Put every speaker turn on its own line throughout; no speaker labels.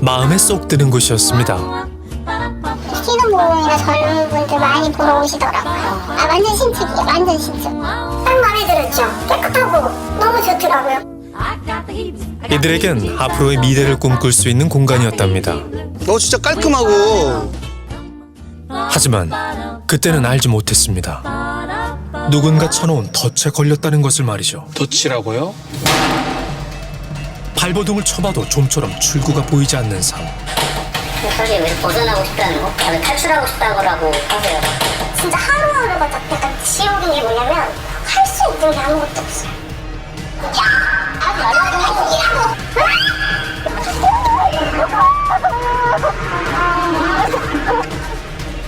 마음에 쏙 드는 곳이었습니다.
신혼부부나 젊은 분들 많이 보러 오시더라고요. 완전 신축이에요. 완전 신축. 딱 마음에 들었죠. 깨끗하고 너무 좋더라고요.
이들에겐 앞으로의 미래를 꿈꿀 수 있는 공간이었답니다.
진짜 깔끔하고.
하지만 그때는 알지 못했습니다. 누군가 쳐놓은 덫에 걸렸다는 것을 말이죠.
덫이라고요?
발버둥을 쳐봐도 좀처럼 출구가 보이지 않는 삶.
사실 왜 벗어나고 싶다는 거? 왜 탈출하고 싶다고 하세요?
진짜 하루하루가 약간 지옥인 게 뭐냐면 할 수 있는 게 아무것도 없어요.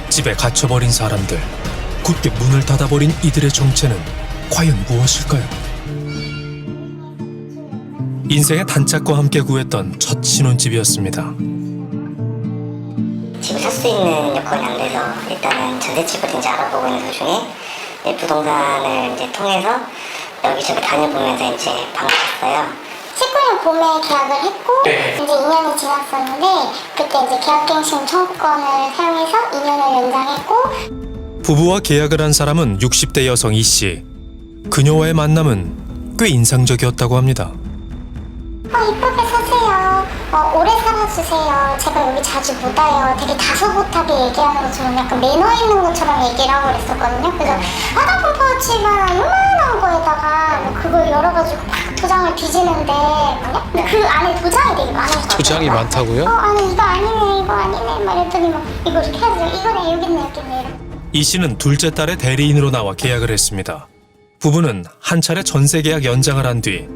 집에 갇혀버린 사람들, 굳게 문을 닫아버린 이들의 정체는 과연 무엇일까요? 인생의 단짝과 함께 구했던 첫 신혼집이었습니다.
집을 살 수 있는 여건이 안 돼서 일단은 전셋집을 이제 알아보고 있는 도중에 부동산을 이제 통해서 여기저기 다녀보면서 이제 방문했어요.
19년 봄에 계약을 했고 이제 2년이 지났었는데 그때 이제 계약갱신 청구권을 사용해서 2년을 연장했고
부부와 계약을 한 사람은 60대 여성 이씨. 그녀와의 만남은 꽤 인상적이었다고 합니다.
이쁘게 사세요. 오래 살아주세요. 제가 여기 자주 못 와요. 되게 다소곳하게 얘기하는 것처럼 약간 매너 있는 것처럼 얘기를 하고 그랬었거든요. 그래서 화장품 파우치만 요만한 거에다가 그걸 열어가지고 막 도장을 뒤지는데 근데 그 안에 도장이 되게 많아요.
도장이 많다고요?
아니 이거 아니네 막 이랬더니 막 이거 이렇게 해야지 이거네 여기 있네
이 씨는 둘째 딸의 대리인으로 나와 계약을 했습니다. 부부는 한 차례 전세 계약 연장을 한 뒤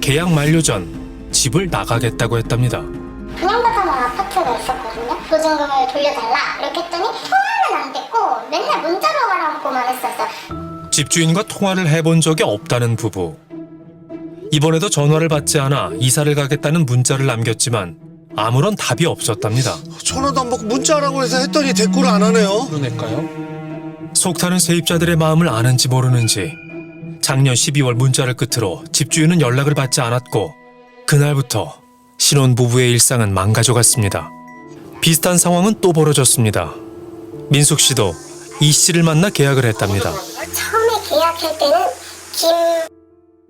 계약 만료 전 집을 나가겠다고 했답니다.
분양받아놓은 아파트가 있었거든요. 보증금을 돌려달라 이렇게 했더니 통화는 안 됐고 맨날 문자로 하라고만 했었어요.
집주인과 통화를 해본 적이 없다는 부부. 이번에도 전화를 받지 않아 이사를 가겠다는 문자를 남겼지만 아무런 답이 없었답니다.
전화도 안 받고 문자라고 해서 했더니 대꾸를 안 하네요.
그러니까요.
속 타는 세입자들의 마음을 아는지 모르는지 작년 12월 문자를 끝으로 집주인은 연락을 받지 않았고 그날부터 신혼부부의 일상은 망가져갔습니다. 비슷한 상황은 또 벌어졌습니다. 민숙 씨도 이 씨를 만나 계약을 했답니다.
처음에 계약할 때는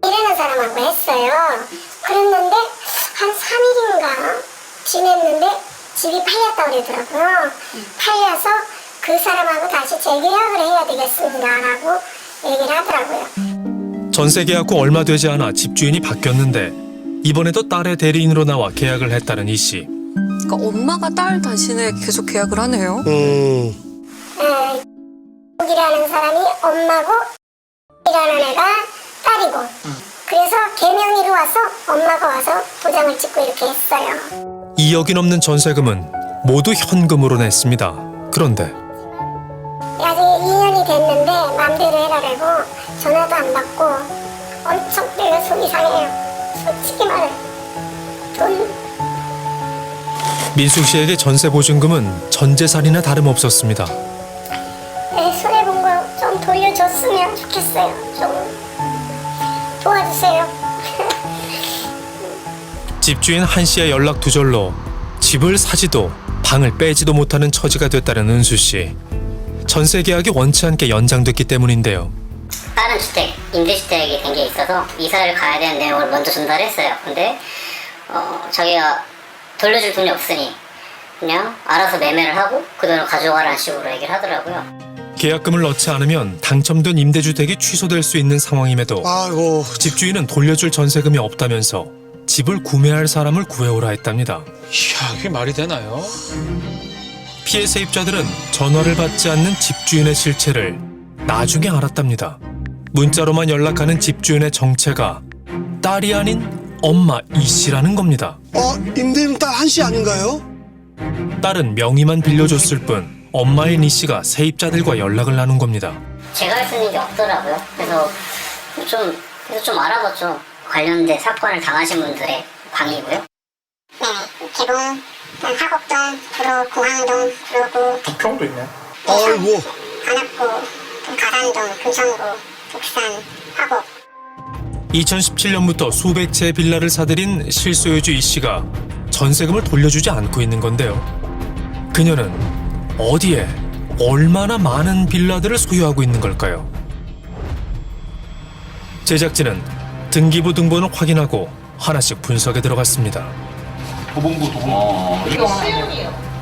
김이라는 사람하고 했어요. 그랬는데 한 3일인가 지냈는데 집이 팔렸다고 그러더라고요. 팔려서 그 사람하고 다시 재계약을 해야 되겠습니다 라고 얘기를 하더라고요.
전세 계약 후 얼마 되지 않아 집주인이 바뀌었는데 이번에도 딸의 대리인으로 나와 계약을 했다는 이 씨.
그러니까 엄마가 딸 대신에 계속 계약을 하네요.
이라는 사람이 엄마고 이라는 애가 딸이고 그래서 개명의로 와서 엄마가 와서 도장을 찍고 이렇게 했어요.
2억이 넘는 전세금은 모두 현금으로 냈습니다. 그런데
아직 2년이 됐는데 맘대로 해라라고 전화도 안 받고 엄청 내가 속이 상해요. 솔직히 말해 돈
민숙 씨에게 전세 보증금은 전 재산이나 다름없었습니다.
내 손해본 거 좀 돌려줬으면 좋겠어요. 좀 도와주세요.
집주인 한 씨의 연락 두절로 집을 사지도 방을 빼지도 못하는 처지가 됐다는 은수 씨. 전세 계약이 원치 않게 연장됐기 때문인데요.
다른 주택, 임대주택이 된 게 있어서 이사를 가야 되는 내용을 먼저 전달했어요. 근데 자기가 돌려줄 돈이 없으니 그냥 알아서 매매를 하고 그 돈을 가져가라는 식으로 얘기를 하더라고요.
계약금을 넣지 않으면 당첨된 임대주택이 취소될 수 있는 상황임에도
아이고.
집주인은 돌려줄 전세금이 없다면서 집을 구매할 사람을 구해오라 했답니다.
이야, 이게 말이 되나요?
피해 세입자들은 전화를 받지 않는 집주인의 실체를 나중에 알았답니다. 문자로만 연락하는 집주인의 정체가 딸이 아닌 엄마 이 씨라는 겁니다.
임대인 딸 한 씨 아닌가요?
딸은 명의만 빌려줬을 뿐 엄마인 이 씨가 세입자들과 연락을 나눈 겁니다.
제가 할 수 있는 게 없더라고요. 그래서 좀 알아봤죠. 관련된 사건을 당하신 분들의 방이고요.
네, 개봉, 하곡동, 구로, 공항동, 그리고
부평도 있네.
아이고.
관악구, 가산동, 금천구, 북산, 하곡.
2017년부터 수백 채의 빌라를 사들인 실소유주 이 씨가 전세금을 돌려주지 않고 있는 건데요. 그녀는 어디에 얼마나 많은 빌라들을 소유하고 있는 걸까요? 제작진은 등기부 등본을 확인하고 하나씩 분석에 들어갔습니다.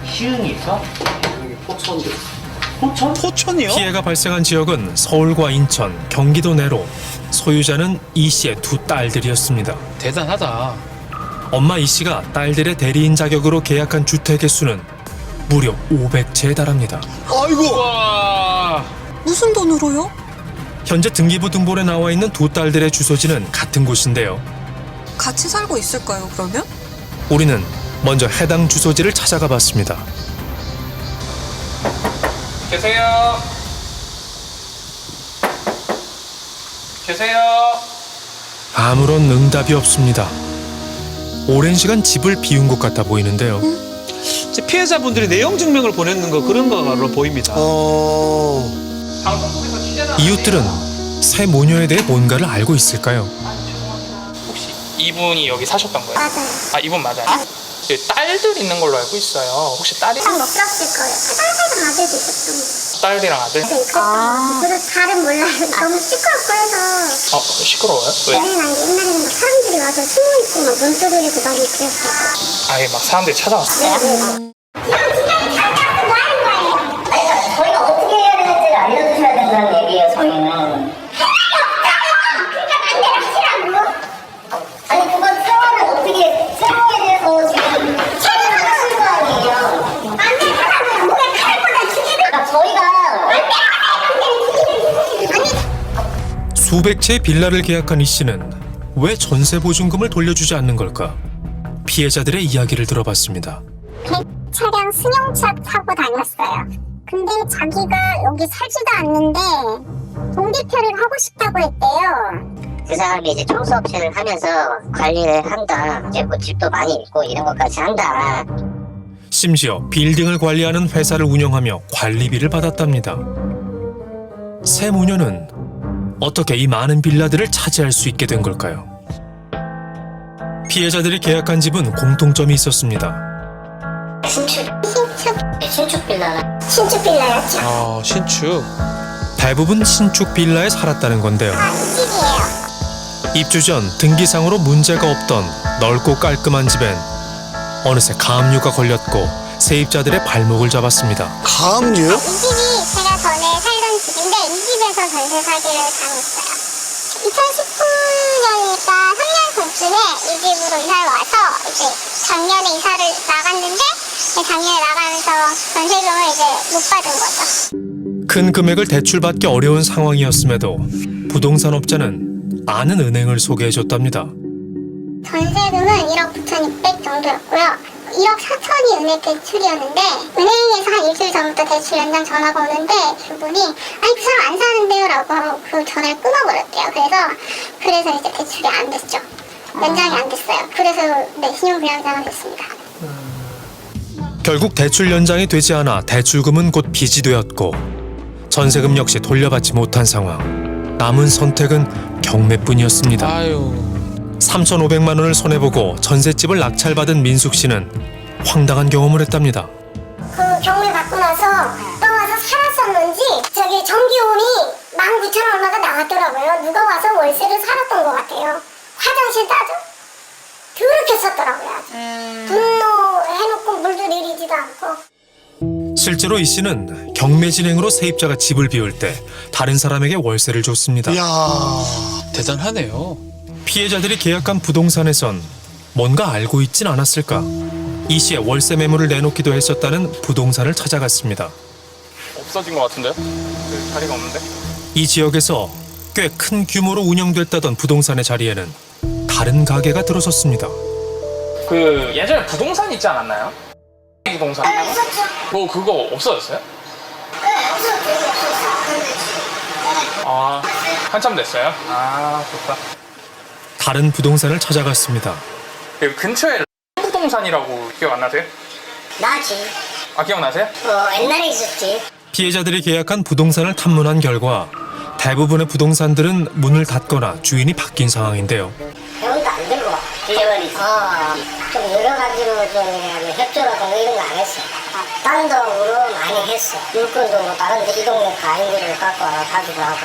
시흥이 있어?
포천이요?
피해가 발생한 지역은 서울과 인천, 경기도 내로 소유자는 이 씨의 두 딸들이었습니다.
대단하다.
엄마 이 씨가 딸들의 대리인 자격으로 계약한 주택의 수는 무려 500채에 달합니다.
아이고.
와.
무슨 돈으로요?
현재 등기부 등본에 나와 있는 두 딸들의 주소지는 같은 곳인데요.
같이 살고 있을까요, 그러면?
우리는 먼저 해당 주소지를 찾아가 봤습니다.
계세요. 계세요.
아무런 응답이 없습니다. 오랜 시간 집을 비운 것 같아 보이는데요.
이제 피해자분들이 내용 증명을 보냈는 거 그런 거로 보입니다.
방송국에서 취재나
이웃들은 새 모녀에 대해 뭔가를 알고 있을까요?
혹시 이분이 여기 사셨던 거예요?
맞아요.
아, 이분 맞아요? 네, 딸들 있는 걸로 알고 있어요. 혹시 딸이
못 들었을 거예요. 딸이랑 아들도 있었던
딸이랑 아들?
거. 그래서 잘은 몰라요. 너무 시끄럽고 해서.
시끄러워요? 왜?
옛날에는 막 사람들이 와서 숨어 있고 막 눈 두드리고 난리 그랬어요.
아예 막 사람들이 찾아왔어요.
저희가 어떻게 해야 되는지를 알려주셔야 된다는 얘기예요, 저희는. 아니, 그건 세월을 어떻게, 세월에 대해서 지금 하실 거 아니에요.
안 되더라고요. 목에 칼을 꽂아 죽이는
그러니까 저희가
수백 채의 빌라를 계약한 이 씨는 왜 전세 보증금을 돌려주지 않는 걸까? 피해자들의 이야기를 들어봤습니다.
차량 승용차 타고 다녔어요. 근데 자기가 여기 살지도 않는데 동기표를 하고 싶다고 했대요.
그 사람이 이제 청소업체를 하면서 관리를 한다. 이제 뭐 집도 많이 있고 이런 것까지 한다.
심지어 빌딩을 관리하는 회사를 운영하며 관리비를 받았답니다. 새 모녀는 어떻게 이 많은 빌라들을 차지할 수 있게 된 걸까요? 피해자들이 계약한 집은 공통점이 있었습니다.
신축 빌라는
신축 빌라였죠.
아, 신축.
대부분 신축 빌라에 살았다는 건데요.
이 집이에요.
입주 전 등기상으로 문제가 없던 넓고 깔끔한 집엔 어느새 가압류가 걸렸고 세입자들의 발목을 잡았습니다.
가압류요?
이 집이 제가 전에 살던 집인데 이 집에서 전세 사기를 당했어요. 2019년이니까 3년 전쯤에 이 집으로 이사를 와서 이제 작년에 이사를 나갔는데 작년에 나가면서 전세금을 이제 못 받은 거죠.
큰 금액을 대출받기 어려운 상황이었음에도 부동산 업자는 아는 은행을 소개해줬답니다.
전세금은 1억 9,600 정도였고요. 1억 4천이 은행 대출이었는데 은행에서 한 일주일 전부터 대출 연장 전화가 오는데 그분이 아니 그 사람 안 사는데요 라고 하고 그 전화를 끊어버렸대요. 그래서 이제 대출이 안 됐죠. 연장이 안 됐어요. 그래서 네, 신용불량자가 됐습니다.
결국 대출 연장이 되지 않아 대출금은 곧 빚이 되었고 전세금 역시 돌려받지 못한 상황. 남은 선택은 경매뿐이었습니다.
아유.
3,500만 원을 손해보고 전셋집을 낙찰받은 민숙 씨는 황당한 경험을 했답니다.
그 경매 받고 나서 와서 살았었는지 저기 전기요금이 19,000원 얼마가 나왔더라고요. 누가 와서 월세를 살았던 것 같아요. 화장실 따죠? 더럽게 썼더라고요. 분노해놓고 물도 내리지도 않고.
실제로 이 씨는 경매 진행으로 세입자가 집을 비울 때 다른 사람에게 월세를 줬습니다.
이야.
대단하네요.
피해자들이 계약한 부동산에선 뭔가 알고 있진 않았을까? 이 씨의 월세 매물을 내놓기도 했었다는 부동산을 찾아갔습니다.
없어진 것 같은데요? 그 자리가 없는데?
이 지역에서 꽤 큰 규모로 운영됐다던 부동산의 자리에는 다른 가게가 들어섰습니다.
그 예전에 부동산 있지 않았나요? 부동산.
있었죠.
뭐 그거 없어졌어요? 아, 한참 됐어요? 아, 좋다.
다른 부동산을 찾아갔습니다.
그 근처에 부동산이라고 기억 안 나세요?
나지.
아, 기억나세요?
옛날에 있었지.
피해자들이 계약한 부동산을 탐문한 결과 대부분의 부동산들은 문을 닫거나 주인이 바뀐 상황인데요.
배원도 안 된 것 같아. 빌려버리지.
좀 여러 가지로 좀 협조라든가 이런 거 안 했어. 단독으로 많이 했어. 물건도 뭐 다른 데 이 동네 가인들을 갖고 와서 가지고 하고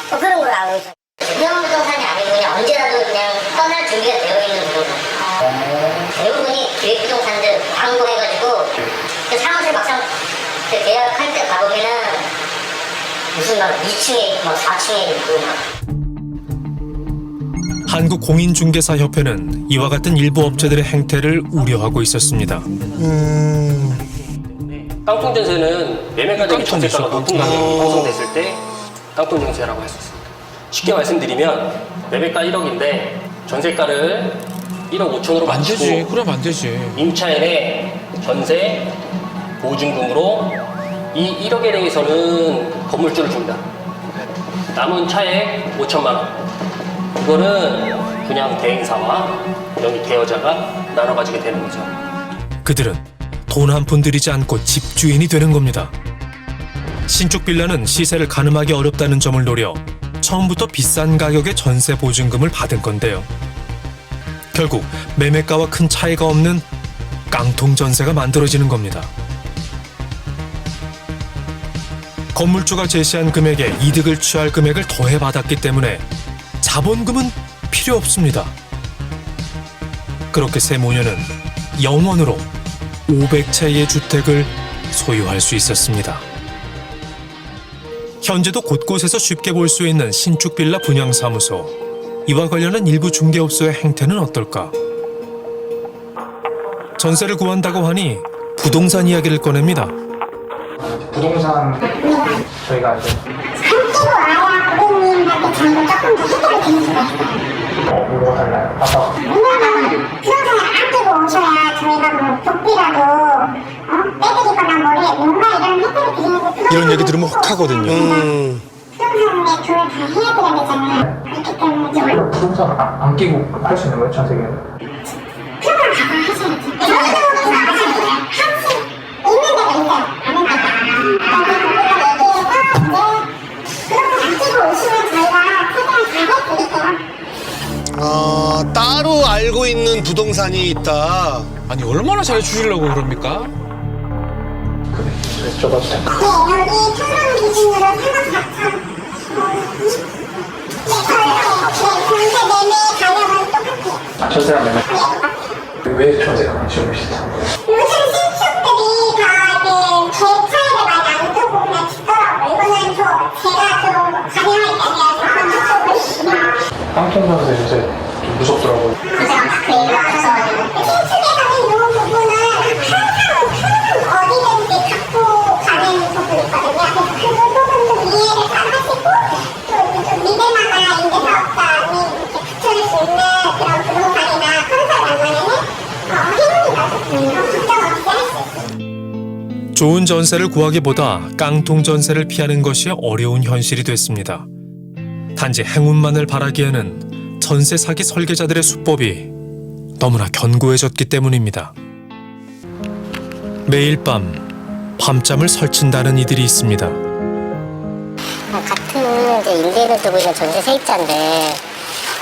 뭐 그런 걸 알고 있어.
부동산이 아니고 그냥 언제라도 그냥 떠날 준비가 되어 있는 부분. 대부분이 기획부동산들 광고해가지고 그 사무실 막상 그 계약할 때 가보면은 무슨 막 2층에 있고 막 4층에 있고 막.
한국공인중개사협회는 이와 같은 일부 업체들의 행태를 우려하고 있었습니다.
땅통 전세는 매매 가격이 전세가가 높은 가격이 형성됐을 때 땅통 전세라고 할 수 있습니다. 쉽게 말씀드리면 매매가 1억인데 전세가를 1억 5천으로
안 되지.
맞추고
그럼 안 되지.
임차인의 전세 보증금으로 이 1억에 대해서는 건물주를 줍니다. 남은 차액 5천만 원. 이거는 그냥 대행사와 여기 대여자가 나눠 가지게 되는 거죠.
그들은 돈 한 푼 들이지 않고 집주인이 되는 겁니다. 신축 빌라는 시세를 가늠하기 어렵다는 점을 노려 처음부터 비싼 가격의 전세 보증금을 받은 건데요. 결국 매매가와 큰 차이가 없는 깡통 전세가 만들어지는 겁니다. 건물주가 제시한 금액에 이득을 취할 금액을 더해 받았기 때문에 자본금은 필요 없습니다. 그렇게 세 모녀는 영원으로 500채의 주택을 소유할 수 있었습니다. 현재도 곳곳에서 쉽게 볼 수 있는 신축 빌라 분양사무소. 이와 관련한 일부 중개업소의 행태는 어떨까? 전세를 구한다고 하니 부동산 이야기를 꺼냅니다.
부동산 저희가 이제
함께로 와야 고객님한테 저희가 조금 더 해결이 되는 수가 있어요.
뭐가 달라요? 아까
왜냐면 부동산을 아끼고 오셔야 저희가 뭐 복비라도 빼드리거나 뭔가 이런 혜택을 드리는 게
이런 얘기 들으면 혹하거든요.
부동산에 돈을 다 해야 되잖아요. 그렇기 때문에 좀
부동산 안 끼고 할 수 있는 거예요? 전세계는?
표를 가서 하셔야지. 저희도 하셔야 돼요. 한시 있는 데가 있어요. 아는 데가.
따로 알고 있는 부동산이 있다.
아니 얼마나 잘 주시려고 그럽니까?
그래, 줘봐도 될까?
네, 여기 평당 기준으로 3억 4천. 전세 매매 가격은 똑같아요.
전세랑 매매. 왜 전세가 많이 오르시죠?
요즘 신축들이 다 이제 계획 차이를 많이 안 두고 그냥 짓더라고요. 이거는 제가 좀 가능하니까 건축적으로
땅통 전세 요새 좀 무섭더라고요.
제가 막 그 얘기를 하셔가지고 신축에서는 이 부분은 항상 어디든지 갖고 가는 부분이 있거든요. 그래서 그 부분도 이해를 잘 하시고 또 미대마다 임대사업자님 이렇게 붙여줄 수 있는 그런 부동산이나 컨설이 안가면은 행운이거든요. 걱정 없이 할 수 있어요.
좋은 전세를 구하기보다 깡통 전세를 피하는 것이 어려운 현실이 됐습니다. 단지 행운만을 바라기에는 전세 사기 설계자들의 수법이 너무나 견고해졌기 때문입니다. 매일 밤잠을 설친다는 이들이 있습니다.
같은 이제 임대인을 두고 있는 전세 세입자인데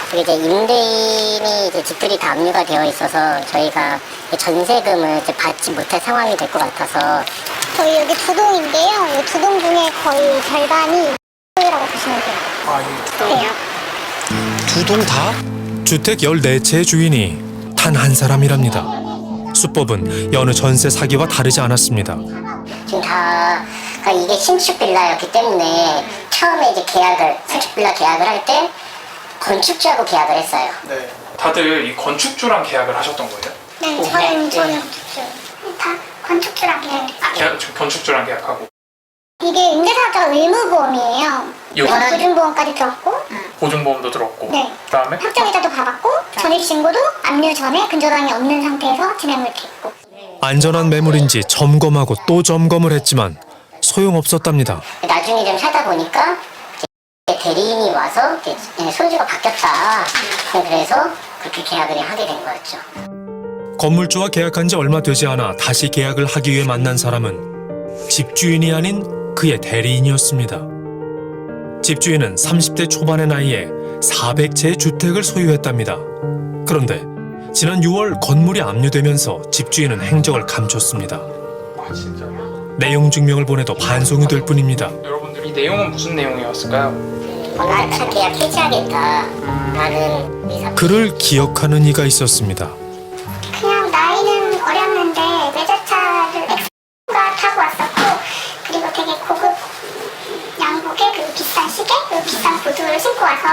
그게 이제 임대인이 이제 집들이 다 압류가 되어 있어서 저희가 전세금을 이제 받지 못할 상황이 될 것 같아서
저희 여기 두 동인데요. 이 두 동 중에 거의 절반이 이라고 보시면 돼요. 네.
두 동 다?
주택 14채의 주인이 단 한 사람이랍니다. 수법은 여느 전세 사기와 다르지 않았습니다.
지금 다 그러니까 이게 신축 빌라였기 때문에 처음에 이제 신축 빌라 계약을 할 때 건축주하고 계약을 했어요.
네. 다들 이 건축주랑 계약을 하셨던 거예요?
네, 저는 다 건축주랑 계약했어요.
건축주랑 계약하고.
이게 임대사업자가 의무보험이에요.
여기?
보증보험까지 들었고,
보증보험도 들었고.
네.
그다음에
확정이자도 받았고, 전입신고도 압류 전에 근저당이 없는 상태에서 진행을 했고.
안전한 매물인지 점검하고 또 점검을 했지만 소용없었답니다.
나중에 좀 살다 보니까 이제 대리인이 와서 소유주가 바뀌었다. 그래서 그렇게 계약을 하게 된 거였죠.
건물주와 계약한 지 얼마 되지 않아 다시 계약을 하기 위해 만난 사람은 집주인이 아닌 그의 대리인이었습니다. 집주인은 30대 초반의 나이에 400채의 주택을 소유했답니다. 그런데 지난 6월 건물이 압류되면서 집주인은 행적을 감췄습니다.
아 진짜요?
내용 증명을 보내도 반송이 될 뿐입니다.
여러분들 이 내용은 무슨 내용이었을까요?
나차 계약 해지하겠다. 나는 의사.
그를 기억하는 이가 있었습니다.
그냥 나이는 어렸는데 외제차를 X가 타고 왔었고, 그리고 되게 고급 양복에 그리고 비싼 시계 그리고 비싼 구두를 신고 와서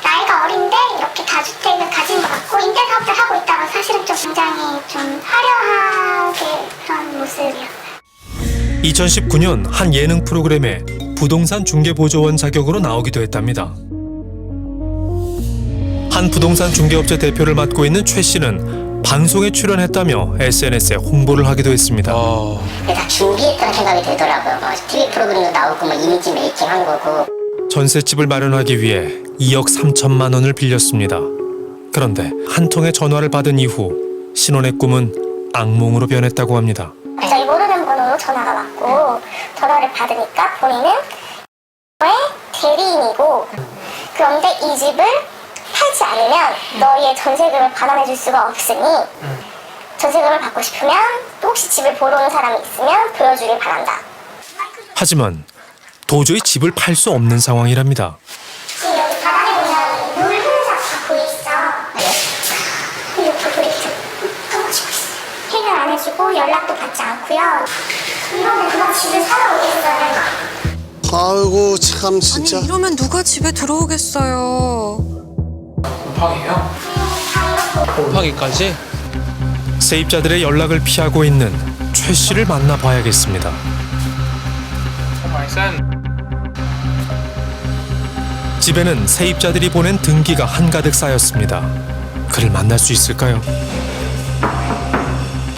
나이가 어린데 이렇게 다주택을 가진 것 같고 임대사업을 하고 있다가 사실은 좀 굉장히 좀 화려하게 그런 모습이었어요.
2019년 한 예능 프로그램에 부동산 중개보조원 자격으로 나오기도 했답니다. 한 부동산 중개업체 대표를 맡고 있는 최 씨는 방송에 출연했다며 SNS에 홍보를 하기도 했습니다.
다 준비했다는 생각이 들더라고요. TV 프로그램도 나오고 뭐 이미지 메이킹 한 거고.
전셋집을 마련하기 위해 2억 3천만 원을 빌렸습니다. 그런데 한 통의 전화를 받은 이후 신혼의 꿈은 악몽으로 변했다고 합니다.
저희 모르는 번호로 전화가 왔고 전화를 받으니까 본인은 대리인이고 그런데 이 집을 팔지 않으면 너희의 전세금을 반환해 줄 수가 없으니 전세금을 받고 싶으면 또 혹시 집을 보러 온 사람이 있으면 보여주길 바란다.
하지만 도저히 집을 팔 수 없는 상황이랍니다.
지금 여기 바닥에 보면 물 흔적 다 보이시죠? 근데 그 불이 좀 꺼가지고 있어요. 해결 안 해주고 연락도 받지 않고요. 이러면 그만 집을 사러 오겠어요.
아이고 참 진짜.
아니 이러면 누가 집에 들어오겠어요.
곰팡이에요?
곰팡이까지?
세입자들의 연락을 피하고 있는 최 씨를 만나봐야겠습니다.
정말 센.
집에는 세입자들이 보낸 등기가 한가득 쌓였습니다. 그를 만날 수 있을까요?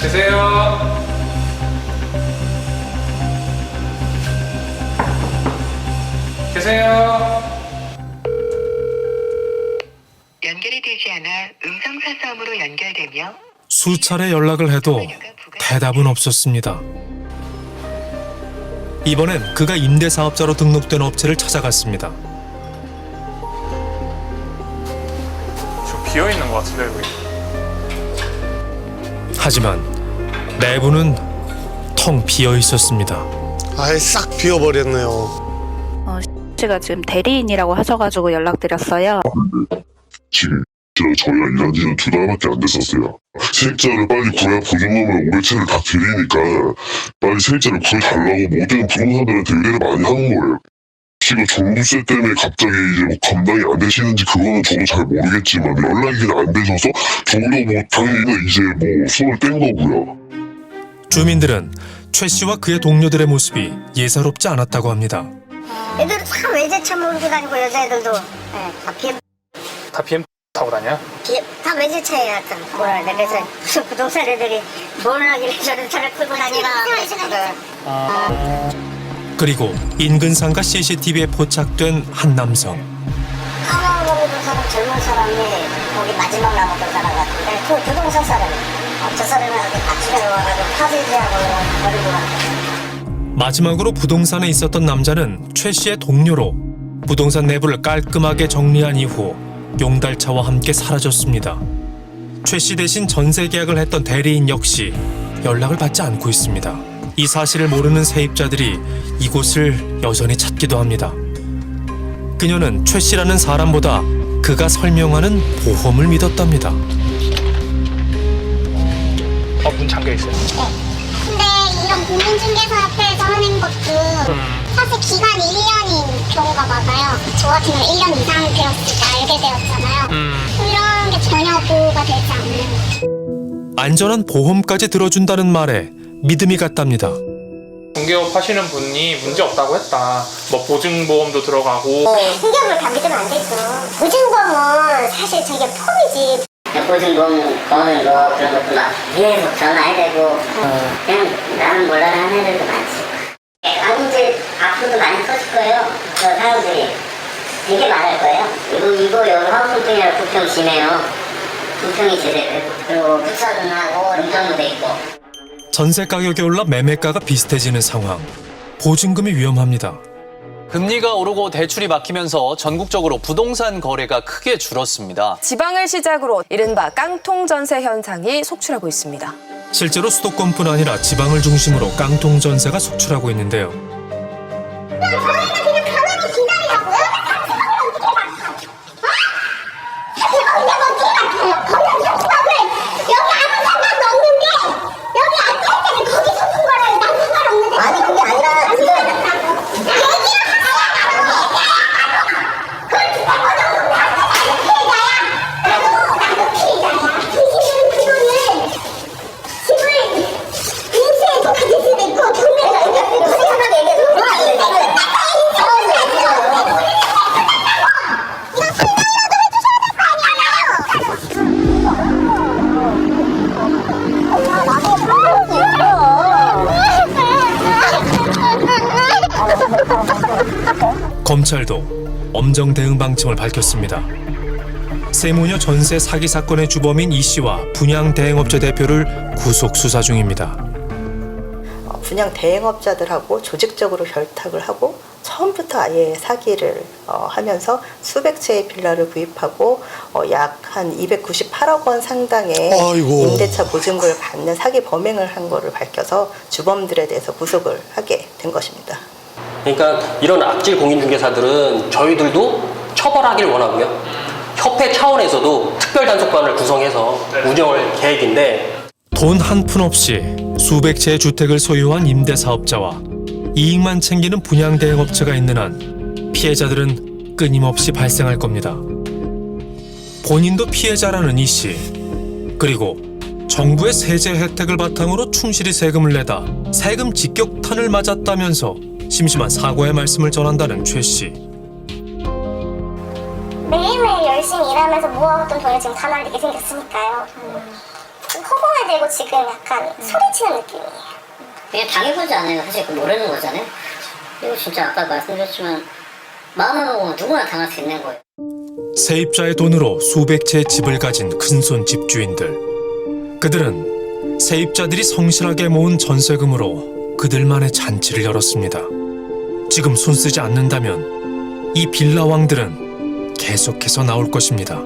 계세요? 계세요?
연결이 되지 않아 음성사서음으로 연결되며
수차례 연락을 해도 대답은 없었습니다. 이번엔 그가 임대사업자로 등록된 업체를 찾아갔습니다.
저 비어있는 것 같은데 여기.
하지만 내부는 텅 비어 있었습니다.
아예 싹 비워버렸네요.
씨가 지금 대리인이라고 하셔가지고 연락드렸어요.
지금 저희가 일한 지는 2달밖에 안 됐었어요. 세입자를 빨리 구해야 보증금을 500채를 다 드리니까 빨리 세입자를 구해달라고 모든 부동산들한테 의뢰를 많이 하는 거예요. 지금 종부세 때문에 갑자기 이제 뭐 감당이 안 되시는지 그거는 저도 잘 모르겠지만 연락이 그냥 안 되셔서 저도 뭐 당연히 이제 뭐 손을 뗀 거고요.
주민들은 최 씨와 그의 동료들의 모습이 예사롭지 않았다고 합니다.
애들은 참 외제차 몰고 다니고 여자애들도
다 BM 타고 다녀?
다 외제차예요. 하여튼 뭐라 해야 돼. 그래서 무슨 부동산 애들이 돈을 하길래 저런 차를 끌고 다니나.
그리고 인근 상가 CCTV에 포착된 한 남성.
까만 거 입은 사람 젊은 사람이 거기 마지막 남았던 사람 같은데 그 부동산 사람이에요. 저 사람이 어디 같이 와가지고 파쇄지하고 버리고 갔는데.
마지막으로 부동산에 있었던 남자는 최 씨의 동료로 부동산 내부를 깔끔하게 정리한 이후 용달차와 함께 사라졌습니다. 최 씨 대신 전세 계약을 했던 대리인 역시 연락을 받지 않고 있습니다. 이 사실을 모르는 세입자들이 이곳을 여전히 찾기도 합니다. 그녀는 최 씨라는 사람보다 그가 설명하는 보험을 믿었답니다.
문 잠겨있어요.
근데 이런 공인중개사협회에서 하는 것도 사실 기간이 1년인 경우가 많아요. 저 같은 경우는 1년 이상 되었을 때 알게 되었잖아요. 이런 게 전혀 보호가 되지 않는.
안전한 보험까지 들어준다는 말에 믿음이 갔답니다.
중개업 하시는 분이 문제 없다고 했다. 뭐 보증보험도 들어가고.
신경을 다 믿으면 안 되죠. 보증보험은 사실 저게 폼이지.
보증보험 거는 거 그런 것도 막 위에서 전화해야 되고 그냥 나는 몰라라 하는 애들도 많지. 아무튼 앞으로도 많이 터질 거예요. 저 사람들이 되게 많을 거예요. 이거 여러 하우스통이라 부평 심해요. 부평이 제대로 그리고 부산은 하고 운전도 돼 있고.
전세 가격이 올라 매매가가 비슷해지는 상황. 보증금이 위험합니다.
금리가 오르고 대출이 막히면서 전국적으로 부동산 거래가 크게 줄었습니다.
지방을 시작으로 이른바 깡통 전세 현상이 속출하고 있습니다.
실제로 수도권뿐 아니라 지방을 중심으로 깡통 전세가 속출하고 있는데요.
저희가 그냥 가만히 기다리라고요? 여기 아무 상관도 없는데 여기 앉아있을 때는 거기 서는 거랑 난 상관없는데 아니 그게 아니라 지금
검찰도 엄정 대응 방침을 밝혔습니다. 세무녀 전세 사기 사건의 주범인 이 씨와 분양 대행업체 대표를 구속 수사 중입니다.
분양 대행업자들하고 조직적으로 결탁을 하고 처음부터 아예 사기를 하면서 수백 채의 빌라를 구입하고 약 한 298억 원 상당의
아이고.
임대차 보증금을 받는 사기 범행을 한 거를 밝혀서 주범들에 대해서 구속을 하게 된 것입니다.
그러니까 이런 악질 공인중개사들은 저희들도 처벌하길 원하고요. 협회 차원에서도 특별단속반을 구성해서 운영할 계획인데
돈 한 푼 없이 수백 채의 주택을 소유한 임대사업자와 이익만 챙기는 분양 대행업체가 있는 한 피해자들은 끊임없이 발생할 겁니다. 본인도 피해자라는 이 씨, 그리고 정부의 세제 혜택을 바탕으로 충실히 세금을 내다 세금 직격탄을 맞았다면서 심심한 사과의 말씀을 전한다는 최 씨.
매일매일 열심히 일하면서 모아왔던 돈을 지금 다 날리게 생겼으니까요. 허공에 대고 지금 약간 소리치는 느낌이에요.
그냥 당해보지 않아요. 사실 그 모르는 거잖아요. 이거 진짜 아까 말씀드렸지만 마음만 먹으면 누구나 당할 수 있는 거예요.
세입자의 돈으로 수백 채의 집을 가진 큰손 집주인들. 그들은 세입자들이 성실하게 모은 전세금으로 그들만의 잔치를 열었습니다. 지금 손 쓰지 않는다면 이 빌라왕들은 계속해서 나올 것입니다.